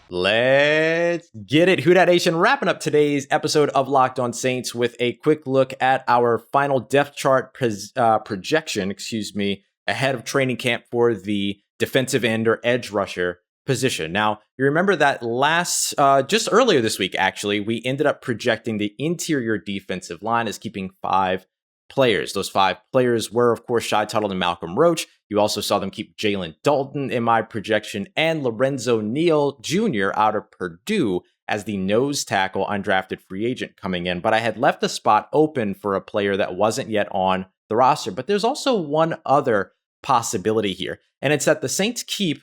Let's get it. Who Dat Nation wrapping up today's episode of Locked On Saints with a quick look at our final depth chart projection, ahead of training camp for the defensive end or edge rusher position. Now, you remember that just earlier this week, actually, we ended up projecting the interior defensive line as keeping 5 players. Those 5 players were, of course, Shai Tuttle and Malcolm Roach. You also saw them keep Jalen Dalton in my projection and Lorenzo Neal Jr. out of Purdue as the nose tackle undrafted free agent coming in. But I had left a spot open for a player that wasn't yet on the roster. But there's also one other possibility here, and it's that the Saints keep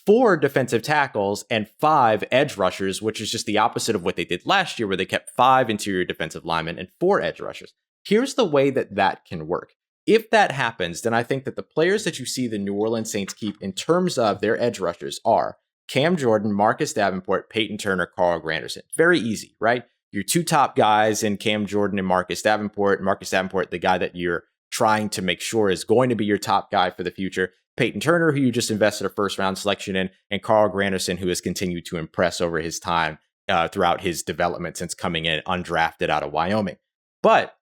4 defensive tackles and 5 edge rushers, which is just the opposite of what they did last year, where they kept 5 interior defensive linemen and 4 edge rushers. Here's the way that can work. If that happens, then I think that the players that you see the New Orleans Saints keep in terms of their edge rushers are Cam Jordan, Marcus Davenport, Peyton Turner, Carl Granderson. Very easy, right? Your 2 top guys in Cam Jordan and Marcus Davenport. Marcus Davenport, the guy that you're trying to make sure is going to be your top guy for the future. Peyton Turner, who you just invested a first-round selection in, and Carl Granderson, who has continued to impress over his time throughout his development since coming in undrafted out of Wyoming. But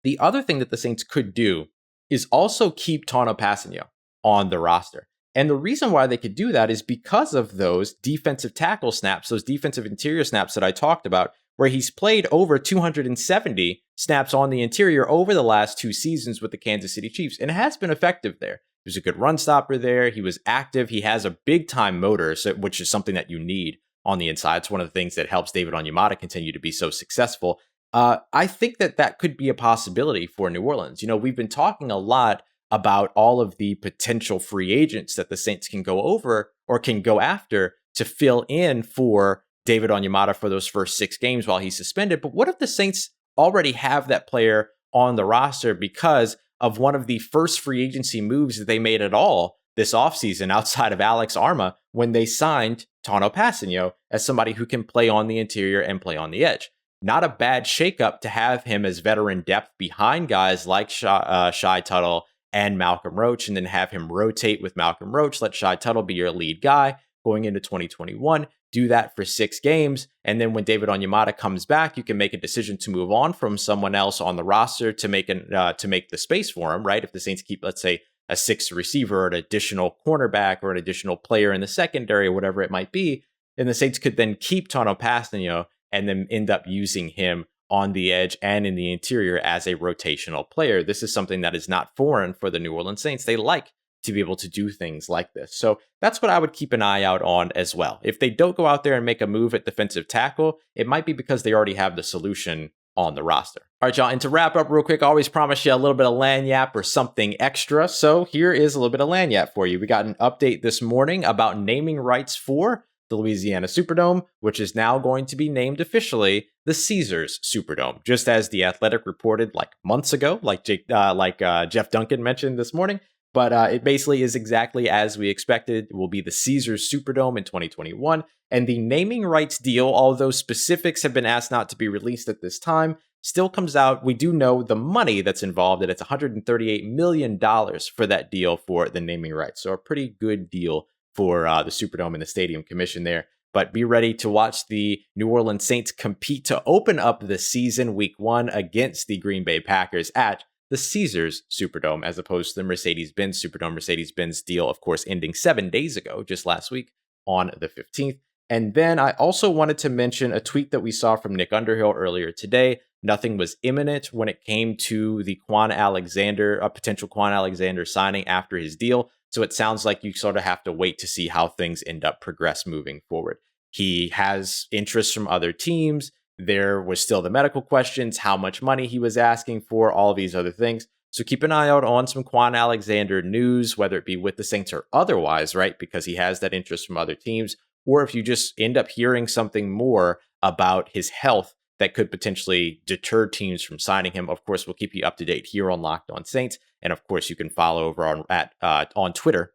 the other thing that the Saints could do is also keep Tanoh Kpassagnon on the roster. And the reason why they could do that is because of those defensive tackle snaps, those defensive interior snaps that I talked about, where he's played over 270 snaps on the interior over the last 2 seasons with the Kansas City Chiefs. And it has been effective there. He was a good run stopper there. He was active. He has a big time motor, which is something that you need on the inside. It's one of the things that helps David Onyemata continue to be so successful. I think that could be a possibility for New Orleans. You know, we've been talking a lot about all of the potential free agents that the Saints can go over or can go after to fill in for David Onyemata for those first 6 games while he's suspended. But what if the Saints already have that player on the roster because of one of the first free agency moves that they made at all this offseason outside of Alex Arma when they signed Tanoh Kpassagnon as somebody who can play on the interior and play on the edge? Not a bad shakeup to have him as veteran depth behind guys like Shai Tuttle and Malcolm Roach, and then have him rotate with Malcolm Roach. Let Shai Tuttle be your lead guy going into 2021. Do that for 6 games. And then when David Onyemata comes back, you can make a decision to move on from someone else on the roster to make the space for him, right? If the Saints keep, let's say, a 6th receiver or an additional cornerback or an additional player in the secondary or whatever it might be, then the Saints could then keep Tanoh Kpassagnon and then end up using him on the edge and in the interior as a rotational player. This is something that is not foreign for the New Orleans Saints. They like to be able to do things like this. So that's what I would keep an eye out on as well. If they don't go out there and make a move at defensive tackle, it might be because they already have the solution on the roster. All right, y'all, and to wrap up real quick, I always promise you a little bit of lanyap or something extra. So here is a little bit of lanyap for you. We got an update this morning about naming rights for the Louisiana Superdome, which is now going to be named officially the Caesars Superdome, just as The Athletic reported like months ago, like Jeff Duncan mentioned this morning. But it basically is exactly as we expected. It will be the Caesars Superdome in 2021. And the naming rights deal, although specifics have been asked not to be released at this time, still comes out. We do know the money that's involved, and it's $138 million for that deal for the naming rights. So a pretty good deal for the Superdome and the Stadium Commission there. But be ready to watch the New Orleans Saints compete to open up the season week 1 against the Green Bay Packers at the Caesars Superdome, as opposed to the Mercedes-Benz Superdome. Mercedes-Benz deal, of course, ending 7 days ago, just last week on the 15th. And then I also wanted to mention a tweet that we saw from Nick Underhill earlier today. Nothing was imminent when it came to the Kwon Alexander, a potential Kwon Alexander signing after his deal. So it sounds like you sort of have to wait to see how things end up progress moving forward. He has interest from other teams. There was still the medical questions, how much money he was asking for, all these other things. So keep an eye out on some Kwon Alexander news, whether it be with the Saints or otherwise, right? Because he has that interest from other teams. Or if you just end up hearing something more about his health that could potentially deter teams from signing him. Of course, we'll keep you up to date here on Locked On Saints. And of course, you can follow over on Twitter,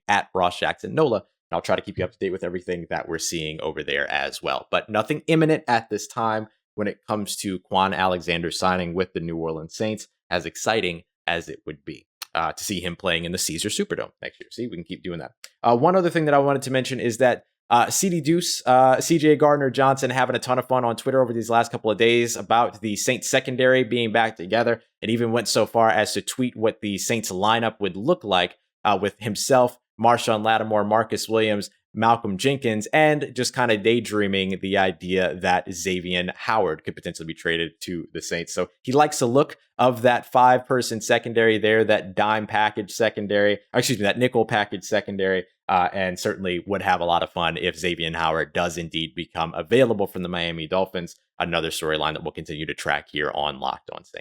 at Ross Jackson Nola. And I'll try to keep you up to date with everything that we're seeing over there as well. But nothing imminent at this time when it comes to Kwon Alexander signing with the New Orleans Saints, as exciting as it would be to see him playing in the Caesars Superdome next year. See, we can keep doing that. One other thing that I wanted to mention is that CD Deuce, CJ Gardner-Johnson having a ton of fun on Twitter over these last couple of days about the Saints secondary being back together, and even went so far as to tweet what the Saints lineup would look like with himself, Marshawn Lattimore, Marcus Williams, Malcolm Jenkins, and just kind of daydreaming the idea that Xavier Howard could potentially be traded to the Saints. So he likes the look of that 5-person secondary there, that dime package secondary, that nickel package secondary, and certainly would have a lot of fun if Xavier Howard does indeed become available from the Miami Dolphins. Another storyline that we'll continue to track here on Locked On Saints.